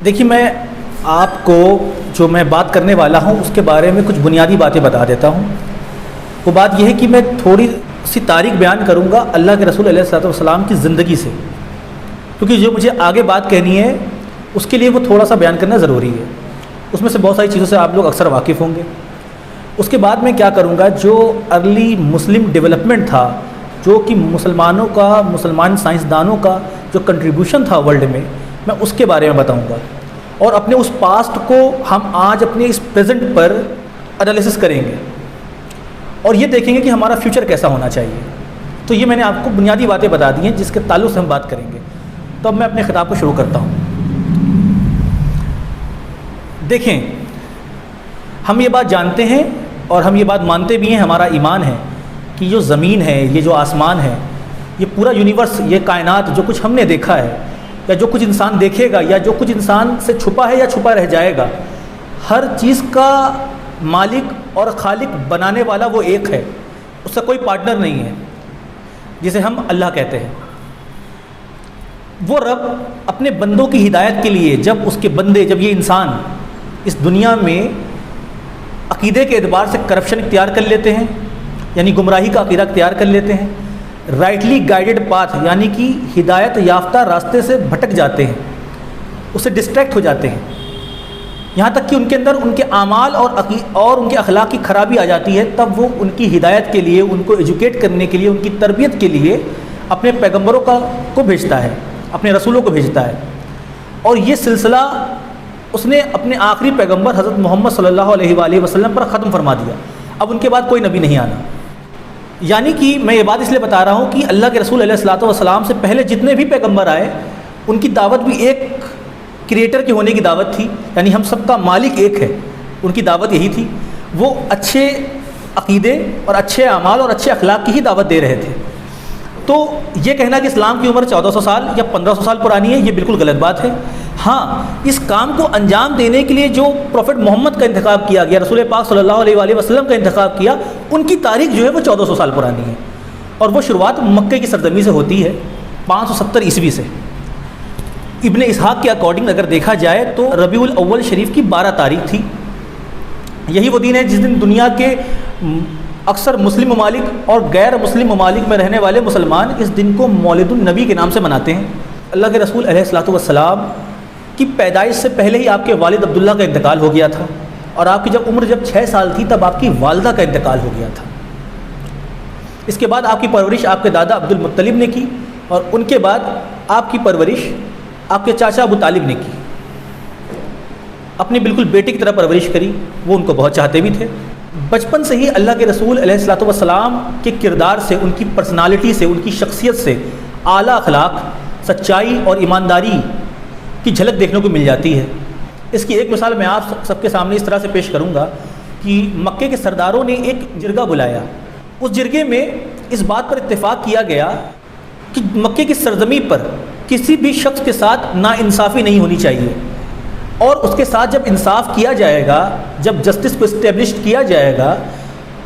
دیکھیے میں آپ کو جو میں بات کرنے والا ہوں اس کے بارے میں کچھ بنیادی باتیں بتا دیتا ہوں۔ وہ بات یہ ہے کہ میں تھوڑی سی تاریخ بیان کروں گا اللہ کے رسول علیہ الصلوۃ والسلام کی زندگی سے، کیونکہ جو مجھے آگے بات کہنی ہے اس کے لیے وہ تھوڑا سا بیان کرنا ضروری ہے۔ اس میں سے بہت ساری چیزوں سے آپ لوگ اکثر واقف ہوں گے۔ اس کے بعد میں کیا کروں گا، جو ارلی مسلم ڈیولپمنٹ تھا، جو کہ مسلمانوں کا، مسلمان سائنسدانوں کا جو کنٹریبیوشن تھا ورلڈ میں اس کے بارے میں بتاؤں گا، اور اپنے اس پاسٹ کو ہم آج اپنے اس پریزنٹ پر انالیسس کریں گے اور یہ دیکھیں گے کہ ہمارا فیوچر کیسا ہونا چاہیے۔ تو یہ میں نے آپ کو بنیادی باتیں بتا دی ہیں جس کے تعلق سے ہم بات کریں گے۔ تو اب میں اپنے خطاب کو شروع کرتا ہوں۔ دیکھیں، ہم یہ بات جانتے ہیں اور ہم یہ بات مانتے بھی ہیں، ہمارا ایمان ہے کہ جو زمین ہے، یہ جو آسمان ہے، یہ پورا یونیورس، یہ کائنات، جو کچھ ہم نے دیکھا ہے یا جو کچھ انسان دیکھے گا یا جو کچھ انسان سے چھپا ہے یا چھپا رہ جائے گا، ہر چیز کا مالک اور خالق بنانے والا وہ ایک ہے، اس کا کوئی پارٹنر نہیں ہے، جسے ہم اللہ کہتے ہیں۔ وہ رب اپنے بندوں کی ہدایت کے لیے جب اس کے بندے، جب یہ انسان اس دنیا میں عقیدے کے اعتبار سے کرپشن اختیار کر لیتے ہیں، یعنی گمراہی کا عقیدہ اختیار کر لیتے ہیں، رائٹلی گائیڈڈ پاتھ یعنی کہ ہدایت یافتہ راستے سے بھٹک جاتے ہیں، اس سے ڈسٹریکٹ ہو جاتے ہیں، یہاں تک کہ ان کے اندر ان کے اعمال اور ان کے اخلاق کی خرابی آ جاتی ہے، تب وہ ان کی ہدایت کے لیے، ان کو ایجوکیٹ کرنے کے لیے، ان کی تربیت کے لیے اپنے پیغمبروں کو بھیجتا ہے، اپنے رسولوں کو بھیجتا ہے۔ اور یہ سلسلہ اس نے اپنے آخری پیغمبر حضرت محمد صلی اللہ علیہ وآلہ وسلم پر ختم فرما دیا۔ اب ان کے بعد کوئی نبی نہیں آنا۔ یعنی کہ میں یہ بات اس لیے بتا رہا ہوں کہ اللہ کے رسول علیہ الصلوۃ والسلام سے پہلے جتنے بھی پیغمبر آئے ان کی دعوت بھی ایک کریٹر کے ہونے کی دعوت تھی، یعنی ہم سب کا مالک ایک ہے، ان کی دعوت یہی تھی۔ وہ اچھے عقیدے اور اچھے اعمال اور اچھے اخلاق کی ہی دعوت دے رہے تھے۔ تو یہ کہنا کہ اسلام کی عمر 1400 سال یا 1500 سال پرانی ہے، یہ بالکل غلط بات ہے۔ ہاں، اس کام کو انجام دینے کے لیے جو پروفٹ محمد کا انتخاب کیا گیا، رسول پاک صلی اللہ علیہ وآلہ وسلم کا انتخاب کیا، ان کی تاریخ جو ہے وہ 1400 سال پرانی ہے، اور وہ شروعات مکے کی سرزمین سے ہوتی ہے 570 عیسوی سے۔ ابن اسحاق کے اکارڈنگ اگر دیکھا جائے تو ربیع الاول شریف کی 12 تاریخ تھی۔ یہی وہ دن ہے جس دن دنیا کے اکثر مسلم ممالک اور غیر مسلم ممالک میں رہنے والے مسلمان اس دن کو مولد النبی کے نام سے مناتے ہیں۔ اللہ کے رسول علیہ الصلوۃ والسلام کی پیدائش سے پہلے ہی آپ کے والد عبداللہ کا انتقال ہو گیا تھا، اور آپ کی عمر جب 6 سال تھی تب آپ کی والدہ کا انتقال ہو گیا تھا۔ اس کے بعد آپ کی پرورش آپ کے دادا عبد المطلب نے کی، اور ان کے بعد آپ کی پرورش آپ کے چاچا ابو طالب نے کی۔ اپنی بالکل بیٹے کی طرح پرورش کری، وہ ان کو بہت چاہتے بھی تھے۔ بچپن سے ہی اللہ کے رسول علیہ الصلوۃ والسلام کے کردار سے، ان کی پرسنالٹی سے، ان کی شخصیت سے اعلیٰ اخلاق، سچائی اور ایمانداری کی جھلک دیکھنے کو مل جاتی ہے۔ اس کی ایک مثال میں آپ سب کے سامنے اس طرح سے پیش کروں گا کہ مکے کے سرداروں نے ایک جرگہ بلایا۔ اس جرگے میں اس بات پر اتفاق کیا گیا کہ مکے کی سرزمین پر کسی بھی شخص کے ساتھ ناانصافی نہیں ہونی چاہیے، اور اس کے ساتھ جب انصاف کیا جائے گا، جب جسٹس کو اسٹیبلش کیا جائے گا،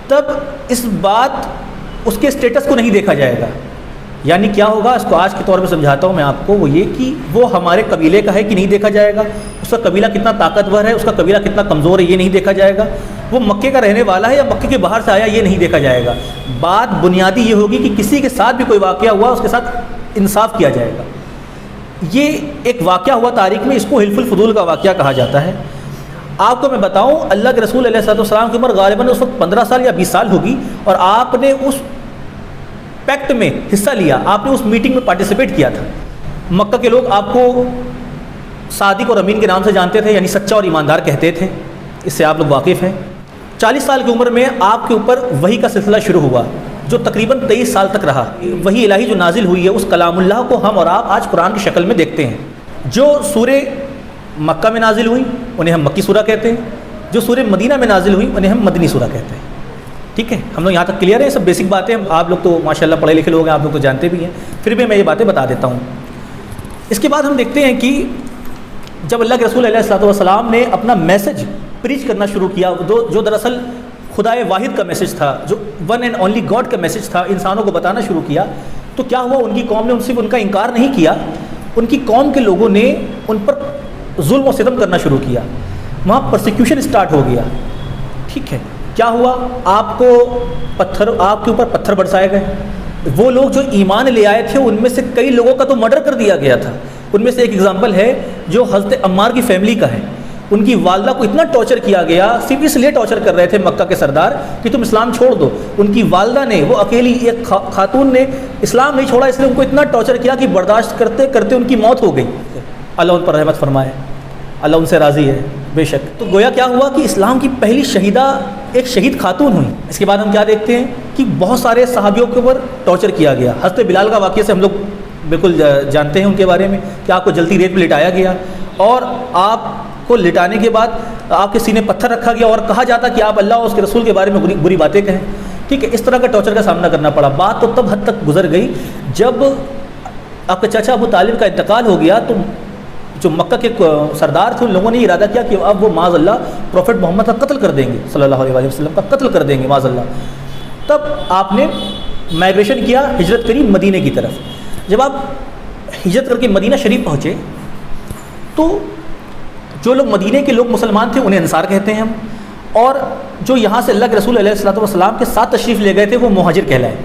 تب اس بات اس کے اسٹیٹس کو نہیں دیکھا جائے گا۔ یعنی کیا ہوگا، اس کو آج کے طور پہ سمجھاتا ہوں میں آپ کو، وہ یہ کہ وہ ہمارے قبیلے کا ہے کہ نہیں دیکھا جائے گا، اس کا قبیلہ کتنا طاقتور ہے، اس کا قبیلہ کتنا کمزور ہے، یہ نہیں دیکھا جائے گا، وہ مکے کا رہنے والا ہے یا مکے کے باہر سے آیا، یہ نہیں دیکھا جائے گا۔ بات بنیادی یہ ہوگی کہ کسی کے ساتھ بھی کوئی واقعہ ہوا اس کے ساتھ انصاف کیا جائے گا۔ یہ ایک واقعہ ہوا تاریخ میں، اس کو حلف الفضول کا واقعہ کہا جاتا ہے۔ آپ کو میں بتاؤں، اللہ کے رسول علیہ الصلوۃ والسلام کی عمر غالباً اس وقت 15 سال یا 20 سال ہوگی، اور آپ نے اس پیکٹ میں حصہ لیا، آپ نے اس میٹنگ میں پارٹیسپیٹ کیا تھا۔ مکہ کے لوگ آپ کو صادق اور امین کے نام سے جانتے تھے، یعنی سچا اور ایماندار کہتے تھے، اس سے آپ لوگ واقف ہیں۔ 40 سال کی عمر میں آپ کے اوپر وحی کا سلسلہ شروع ہوا، جو تقریباً 23 سال تک رہا۔ وحی الہی جو نازل ہوئی ہے، اس کلام اللہ کو ہم اور آپ آج قرآن کی شکل میں دیکھتے ہیں۔ جو سورہ مکہ میں نازل ہوئی انہیں ہم مکی سورہ کہتے ہیں، جو سورہ مدینہ میں نازل ہوئی انہیں ہم مدنی سورہ کہتے ہیں۔ ٹھیک ہے، ہم لوگ یہاں تک کلیئر ہیں، سب بیسک باتیں، آپ لوگ تو ماشاءاللہ پڑھے لکھے لوگ ہیں، آپ لوگ تو جانتے بھی ہیں، پھر بھی میں یہ باتیں بتا دیتا ہوں۔ اس کے بعد ہم دیکھتے ہیں کہ جب اللہ کے رسول علیہ الصلوۃ والسلام نے اپنا میسج پریچ کرنا شروع کیا، جو دراصل خدائے واحد کا میسج تھا، جو ون اینڈ اونلی گاڈ کا میسج تھا، انسانوں کو بتانا شروع کیا، تو کیا ہوا، ان کی قوم نے ان سے ان کا انکار نہیں کیا، ان کی قوم کے لوگوں نے ان پر ظلم و ستم کرنا شروع کیا، وہاں پرسیکیوشن اسٹارٹ ہو گیا. ٹھیک ہے، کیا ہوا؟ آپ کے اوپر پتھر برسائے گئے. وہ لوگ جو ایمان لے آئے تھے ان میں سے کئی لوگوں کا تو مرڈر کر دیا گیا تھا. ان میں سے ایک ایگزامپل ہے جو حضرت عمار کی فیملی کا ہے. ان کی والدہ کو اتنا ٹارچر کیا گیا، صرف اس لیے ٹارچر کر رہے تھے مکہ کے سردار کہ تم اسلام چھوڑ دو. ان کی والدہ نے، وہ اکیلی ایک خاتون نے اسلام نہیں چھوڑا، اس لیے ان کو اتنا ٹارچر کیا کہ برداشت کرتے کرتے ان کی موت ہو گئی. اللہ ان پر رحمت فرمائے، اللہ ان سے راضی ہے بے شک. تو گویا کیا ہوا کہ اسلام کی پہلی شہیدہ ایک شہید خاتون ہوئی. اس کے بعد ہم کیا دیکھتے ہیں کہ بہت سارے صحابیوں کے اوپر ٹارچر کیا گیا. حضرت بلال کا واقعہ سے ہم لوگ بالکل جانتے ہیں ان کے بارے میں کہ آپ کو جلتی ریت میں لٹایا گیا اور آپ کو لٹانے کے بعد آپ کے سینے پتھر رکھا گیا اور کہا جاتا کہ آپ اللہ اور اس کے رسول کے بارے میں بری باتیں کہیں. ٹھیک ہے، اس طرح کا ٹارچر کا سامنا کرنا پڑا. بات تو تب حد تک گزر گئی جب آپ کے چچا ابو طالب کا انتقال ہو گیا تو جو مکہ کے سردار تھے ان لوگوں نے یہ ارادہ کیا کہ اب وہ معاذ اللہ پروفٹ محمد کا قتل کر دیں گے، صلی اللہ علیہ وسلم کا قتل کر دیں گے معاذ اللہ. تب آپ نے مائگریشن کیا، ہجرت کری مدینے کی طرف. جب آپ ہجرت کر کے مدینہ شریف پہنچے تو جو لوگ مدینے کے لوگ مسلمان تھے انہیں انصار کہتے ہیں ہم، اور جو یہاں سے اللہ کے رسول علیہ الصلوۃ والسلام کے ساتھ تشریف لے گئے تھے وہ مہاجر کہلائے.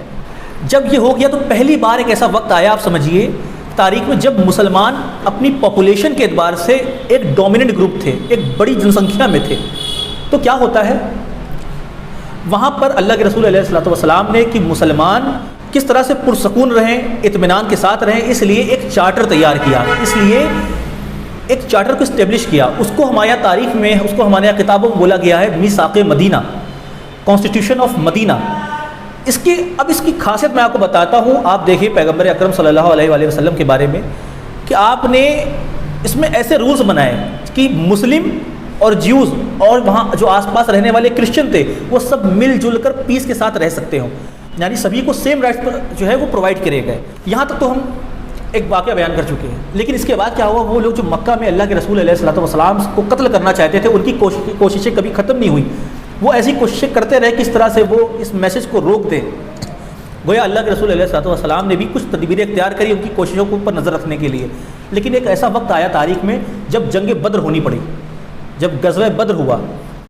جب یہ ہو گیا تو پہلی بار ایک ایسا وقت آیا، آپ سمجھیے تاریخ میں، جب مسلمان اپنی پاپولیشن کے اعتبار سے ایک ڈومیننٹ گروپ تھے، ایک بڑی جن سنکھیا میں تھے. تو کیا ہوتا ہے وہاں پر اللہ کے رسول علیہ الصلوۃ والسلام نے کہ مسلمان کس طرح سے پرسکون رہیں، اطمینان کے ساتھ رہیں، اس لیے ایک چارٹر تیار کیا. اس لیے ایک چارٹر کو اسٹیبلش کیا. اس کو ہمارے تاریخ میں، اس کو ہمارے کتابوں میں بولا گیا ہے میثاق مدینہ، کانسٹیٹیوشن آف مدینہ. اس کی خاصیت میں آپ کو بتاتا ہوں. آپ دیکھیے پیغمبر اکرم صلی اللہ علیہ وآلہ وسلم کے بارے میں کہ آپ نے اس میں ایسے رولز بنائے کہ مسلم اور جیوز اور وہاں جو آس پاس رہنے والے کرسچن تھے وہ سب مل جل کر پیس کے ساتھ رہ سکتے ہوں، یعنی سبھی کو سیم رائٹس پر جو ہے وہ پرووائڈ کرے گئے. یہاں تک تو ہم ایک واقعہ بیان کر چکے ہیں. لیکن اس کے بعد کیا ہوا؟ وہ لوگ جو مکہ میں اللہ کے رسول علیہ الصلوۃ والسلام کو قتل کرنا چاہتے تھے ان کی کوششیں کبھی ختم نہیں ہوئی. وہ ایسی کوششیں کرتے رہے کس طرح سے وہ اس میسج کو روک دیں. گویا اللہ کے رسول علیہ الصلوۃ والسلام نے بھی کچھ تدبیریں اختیار کری ان کی کوششوں کو اوپر نظر رکھنے کے لیے. لیکن ایک ایسا وقت آیا تاریخ میں جب جنگ بدر ہونی پڑی، جب غزوہ بدر ہوا